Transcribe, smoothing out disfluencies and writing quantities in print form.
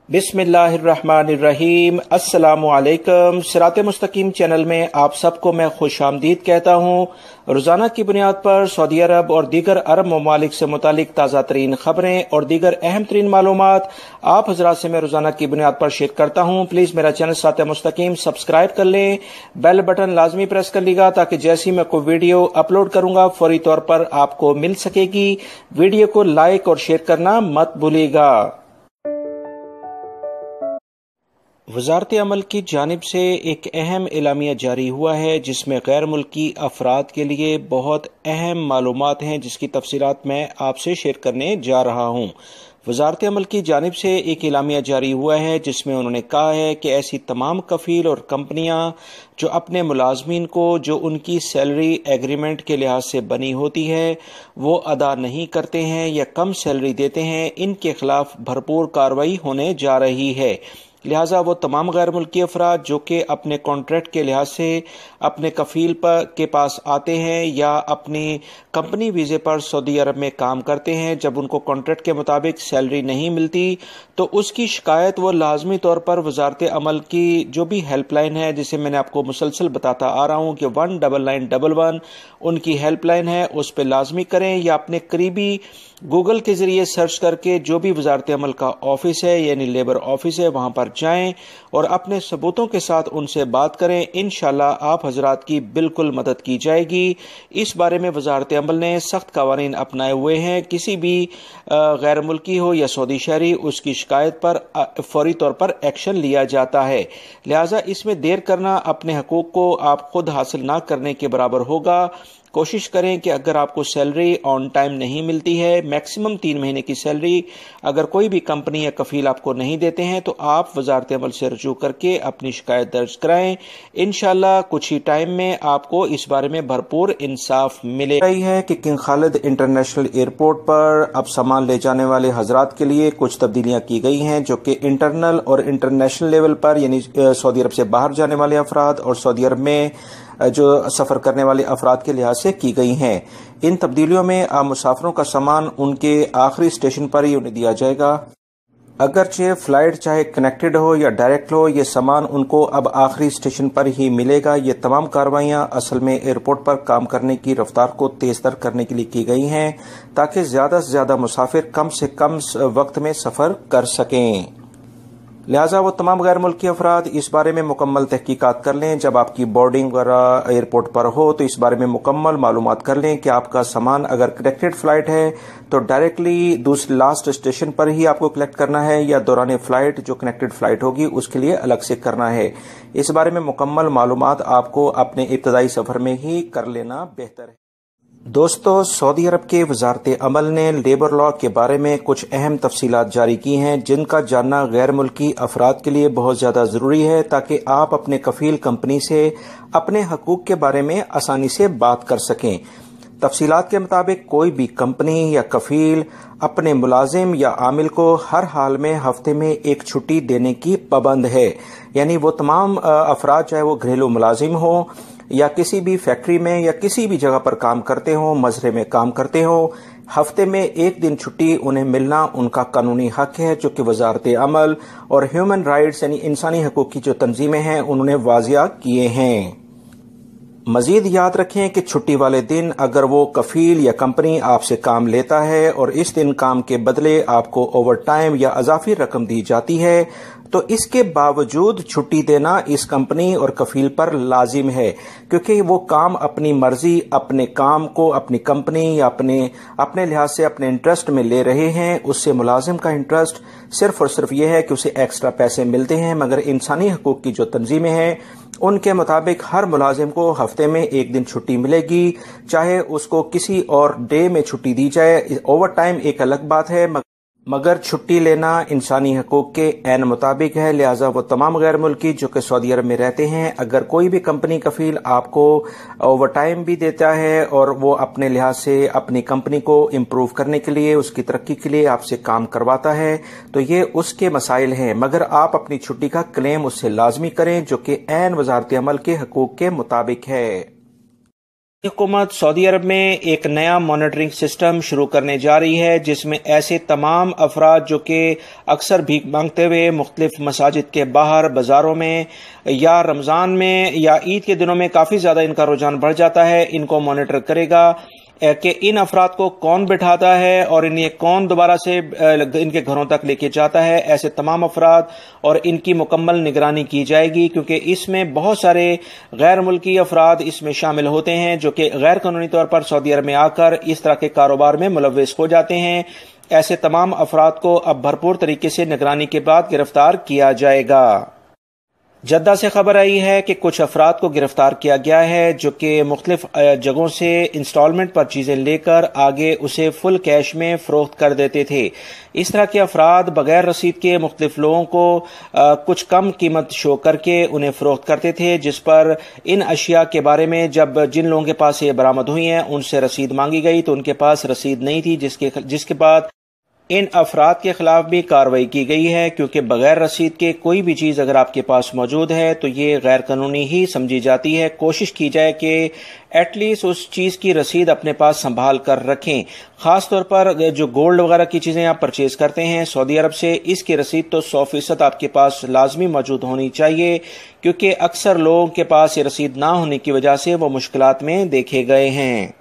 बिस्मिल्लाहिर्रहमानिर्रहीम। अस्सलामु अलैकुम। सिरात मुस्तकीम चैनल में आप सबको मैं खुश आमदीद कहता हूँ। रोजाना की बुनियाद पर सऊदी अरब और दीगर अरब ममालिक से मुतालिक ताज़ा तरीन खबरें और दीगर अहम तरीन मालूमात आप हजरात से मैं रोजाना की बुनियाद पर शेयर करता हूँ। प्लीज मेरा चैनल सिरात मुस्तकीम सब्सक्राइब कर लें, बेल बटन लाजमी प्रेस कर लीजिएगा ताकि जैसी मैं कोई वीडियो अपलोड करूंगा फौरी तौर पर आपको मिल सकेगी। वीडियो को लाइक और शेयर करना मत भूलिएगा। वजारत अमल की जानिब से एक अहम एलामिया जारी हुआ है जिसमें गैर मुल्की अफराद के लिए बहुत अहम मालूमात हैं जिसकी तफसीलात मैं आपसे शेयर करने जा रहा हूँ। वजारत अमल की जानिब से एक एलामिया जारी हुआ है जिसमें उन्होंने कहा है कि ऐसी तमाम कफील और कंपनियां जो अपने मुलाजमीन को जो उनकी सैलरी एग्रीमेंट के लिहाज से बनी होती है वो अदा नहीं करते हैं या कम सैलरी देते हैं, इनके खिलाफ भरपूर कार्रवाई होने जा रही है। लिहाजा वो तमाम गैर मुल्की अफराद जो कि अपने कॉन्ट्रैक्ट के लिहाज से अपने कफील के पास आते हैं या अपनी कंपनी वीज़े पर सऊदी अरब में काम करते हैं, जब उनको कॉन्ट्रैक्ट के मुताबिक सैलरी नहीं मिलती तो उसकी शिकायत वो लाजमी तौर पर वजारत अमल की जो भी हेल्पलाइन है, जिसे मैंने आपको मुसलसल बताता आ रहा हूँ कि 19911 उनकी हेल्पलाइन है, उस पर लाजमी करें या अपने करीबी गूगल के जरिए सर्च करके जो भी वजारत अमल का ऑफिस है यानी लेबर ऑफिस है वहां पर जाएं और अपने सबूतों के साथ उनसे बात करें। इंशाल्लाह आप हजरात की बिल्कुल मदद की जाएगी। इस बारे में वजारत अमल ने सख्त कवानीन अपनाए हुए हैं। किसी भी गैर मुल्की हो या सऊदी शहरी, उसकी शिकायत पर फौरी तौर पर एक्शन लिया जाता है। लिहाजा इसमें देर करना अपने हकूक को आप खुद हासिल ना करने के बराबर होगा। कोशिश करें कि अगर आपको सैलरी ऑन टाइम नहीं मिलती है, मैक्सिमम 3 महीने की सैलरी अगर कोई भी कंपनी या कफील आपको नहीं देते हैं तो आप वजारत अमल से रजू करके अपनी शिकायत दर्ज कराएं। इंशाल्लाह कुछ ही टाइम में आपको इस बारे में भरपूर इंसाफ मिलेगा। यही है कि किंग खालिद इंटरनेशनल एयरपोर्ट पर अब सामान ले जाने वाले हजरात के लिए कुछ तब्दीलियां की गई हैं जो कि इंटरनल और इंटरनेशनल लेवल पर यानी सऊदी अरब से बाहर जाने वाले अफराद और सऊदी अरब में जो सफर करने वाले अफराद के लिहाज से की गई हैं। इन तब्दीलियों में अब मुसाफिरों का सामान उनके आखिरी स्टेशन पर ही उन्हें दिया जाएगा। अगरचे फ्लाइट चाहे कनेक्टेड हो या डायरेक्ट हो, ये सामान उनको अब आखिरी स्टेशन पर ही मिलेगा। ये तमाम कार्रवाइयां असल में एयरपोर्ट पर काम करने की रफ्तार को तेज तर करने के लिए की गई हैं ताकि ज्यादा से ज्यादा मुसाफिर कम से कम वक्त में सफर कर सकें। लिहाजा वो तमाम गैर मुल्की अफराद इस बारे में मुकम्मल तहकीकात कर लें। जब आपकी बोर्डिंग वगैरह एयरपोर्ट पर हो तो इस बारे में मुकम्मल मालूमात कर लें कि आपका सामान अगर कनेक्टेड फ्लाइट है तो डायरेक्टली दूसरे लास्ट स्टेशन पर ही आपको कलेक्ट करना है या दौरान फ्लाइट जो कनेक्टेड फ्लाइट होगी उसके लिए अलग से करना है। इस बारे में मुकम्मल मालूमात आपको अपने इब्तदाई सफर में ही कर लेना बेहतर है। दोस्तों, सऊदी अरब के वजारत अमल ने लेबर लॉ के बारे में कुछ अहम तफसीलात जारी की हैं जिनका जानना गैर मुल्की अफराद के लिए बहुत ज़्यादा ज़रूरी है ताकि आप अपने कफील कंपनी से अपने हकूक के बारे में आसानी से बात कर सकें। तफसीलात के मुताबिक कोई भी कंपनी या कफील अपने मुलाजिम या आमिल को हर हाल में हफ्ते में एक छुट्टी देने की पाबंद है। यानी वो तमाम अफराद चाहे वो घरेलू मुलाजिम हो या किसी भी फैक्ट्री में या किसी भी जगह पर काम करते हो, मजरे में काम करते हो, हफ्ते में एक दिन छुट्टी उन्हें मिलना उनका कानूनी हक है जो कि वजारत अमल और ह्यूमन राइट्स यानी इंसानी हकूक की जो तंजीमें हैं उन्होंने वाजिया किए हैं। मजीद याद रखें कि छुट्टी वाले दिन अगर वो कफील या कंपनी आपसे काम लेता है और इस दिन काम के बदले आपको ओवर टाइम या अजाफी रकम दी जाती है तो इसके बावजूद छुट्टी देना इस कंपनी और कफील पर लाजिम है, क्योंकि वो काम अपनी मर्जी अपने काम को अपनी कंपनी या अपने लिहाज से अपने इंटरेस्ट में ले रहे हैं। उससे मुलाजिम का इंटरेस्ट सिर्फ और सिर्फ ये है कि उसे एक्स्ट्रा पैसे मिलते हैं, मगर इंसानी हकूक की जो तंजीमें हैं उनके मुताबिक हर मुलाजिम को हफ्ते में एक दिन छुट्टी मिलेगी, चाहे उसको किसी और डे में छुट्टी दी जाए। ओवर टाइम एक अलग बात है, मगर छुट्टी लेना इंसानी हकूक के ऐन मुताबिक है। लिहाजा वो तमाम गैर मुल्की जो कि सऊदी अरब में रहते हैं, अगर कोई भी कंपनी कफील आपको ओवर टाइम भी देता है और वो अपने लिहाज से अपनी कंपनी को इम्प्रूव करने के लिए, उसकी तरक्की के लिए आपसे काम करवाता है तो ये उसके मसाइल हैं, मगर आप अपनी छुट्टी का क्लेम उससे लाजमी करें जो कि ऐन वजारत अमल के हकूक के मुताबिक है। हुकूमत सऊदी अरब में एक नया मॉनिटरिंग सिस्टम शुरू करने जा रही है, जिसमें ऐसे तमाम अफराद जो कि अक्सर भीख मांगते हुए मुख्तलिफ मसाजिद के बाहर, बाज़ारों में या रमज़ान में या ईद के दिनों में काफ़ी ज़्यादा इनका रुझान बढ़ जाता है, इनको मॉनिटर करेगा कि इन अफराद को कौन बिठाता है और इन्हें कौन दोबारा से इनके घरों तक लेके जाता है। ऐसे तमाम अफराद और इनकी मुकम्मल निगरानी की जाएगी, क्योंकि इसमें बहुत सारे गैर मुल्की अफराद इसमें शामिल होते हैं जो कि गैर कानूनी तौर पर सऊदी अरब में आकर इस तरह के कारोबार में मुलव्वस हो जाते हैं। ऐसे तमाम अफराद को अब भरपूर तरीके से निगरानी के बाद गिरफ्तार किया जाएगा। जद्दा से खबर आई है कि कुछ अफराद को गिरफ्तार किया गया है जो कि मुख्तलिफ जगहों से इंस्टॉलमेंट पर चीजें लेकर आगे उसे फुल कैश में फरोख्त कर देते थे। इस तरह के अफराद बगैर रसीद के मुख्तलिफ लोगों को कुछ कम कीमत शो करके उन्हें फरोख्त करते थे, जिस पर इन अशिया के बारे में जब जिन लोगों के पास ये बरामद हुई हैं उनसे रसीद मांगी गई तो उनके पास रसीद नहीं थी, जिसके बाद इन अफराद के खिलाफ भी कार्रवाई की गई है, क्योंकि बगैर रसीद के कोई भी चीज़ अगर आपके पास मौजूद है तो ये गैर कानूनी ही समझी जाती है। कोशिश की जाए कि एटलीस्ट उस चीज़ की रसीद अपने पास संभाल कर रखें। ख़ास तौर पर जो गोल्ड वगैरह की चीज़ें आप परचेज करते हैं सऊदी अरब से, इसकी रसीद तो 100% आपके पास लाजमी मौजूद होनी चाहिए, क्योंकि अक्सर लोगों के पास ये रसीद ना होने की वजह से वो मुश्किलात में देखे गए हैं।